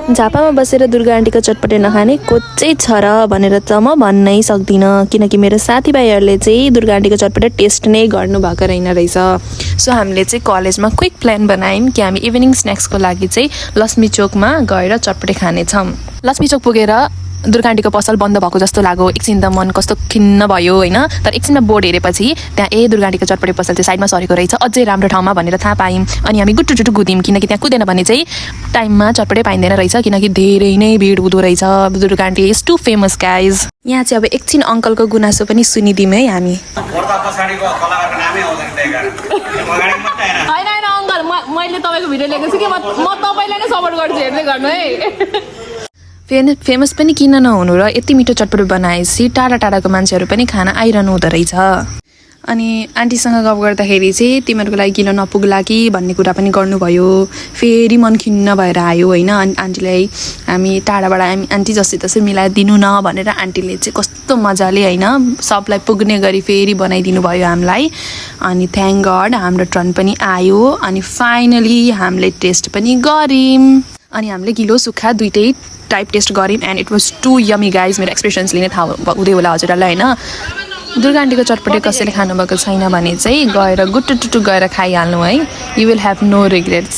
झापामा बसेर दुर्गा आन्टीको चटपटे नखाने को चाहिँ छ र भनेर त म भन्नै सक्दिनँ, किनकि मेरो साथीभाइहरूले चाहिँ दुर्गा आन्टीको चटपटे टेस्ट नै गर्नुभएको रहेछ। सो हामीले चाहिँ कलेजमा क्विक प्लान बनायौँ कि हामी इभिनिङ स्न्याक्सको लागि चाहिँ लक्ष्मी चोकमा गएर चटपटे खानेछौँ। लक्ष्मी चोक पुगेर दुर्गा आन्टीको पसल बन्द भएको जस्तो लाग्यो। एकछिन त मन कस्तो खिन्न भयो होइन। तर एकछिनमा बोर्ड हेरेपछि त्यहाँ दुर्गा आन्टीको चटपटे पसल चाहिँ साइडमा सरेको रहेछ, अझै राम्रो ठाउँमा भनेर थाहा पायौँ। अनि हामी गुटुटुटु कुद्यौँ, किनकि त्यहाँ कुदेन भने चाहिँ टाइममा चटपटे पाइँदैन रहेछ, किनकि धेरै नै भिड हुँदो रहेछ। Durga aunty is too famous guys. यहाँ चाहिँ अब एकछिन अङ्कलको गुनासो पनि सुनिदिउँ है हामी। होइन अङ्कल, मैले तपाईँको भिडियो लिएको छु कि म तपाईँलाई नै सपोर्ट गर्छु, हेर्दै गर्नु है। फेमस पनि किन नहुनु र यति मिठो चटपटे बनाएपछि टाढा टाढाको मान्छेहरू पनि खान आइरहनु हुँदो रहेछ। अनि आन्टीसँग गफ गर्दाखेरि चाहिँ तिमीहरूको लागि किलो नपुग्ला कि भन्ने कुरा पनि गर्नुभयो। फेरि मन खिन्न भएर आयो होइन। अनि आन्टीलाई हामी टाढाबाट आन्टी जस्तै तस्तै मिलाइदिनु न भनेर आन्टीले चाहिँ कस्तो मजाले होइन सबलाई पुग्ने गरी फेरि बनाइदिनु भयो हामीलाई। अनि थ्याङ्क गड हाम्रो टर्न पनि आयो। अनि फाइनली हामीले टेस्ट पनि गऱ्यौँ। अनि हामीले गिलो सुक्खा दुइटै टाइप टेस्ट गऱ्यौँ and it was too yummy guys. मेरो एक्सप्रेसन्सले नै थाहा हुँदै होला हजुरहरूलाई होइन। दुर्गा आन्टीको चटपटे कसैले खानुभएको छैन भने चाहिँ गएर गुटुटुटु गएर खाइहाल्नु है। You will have no regrets.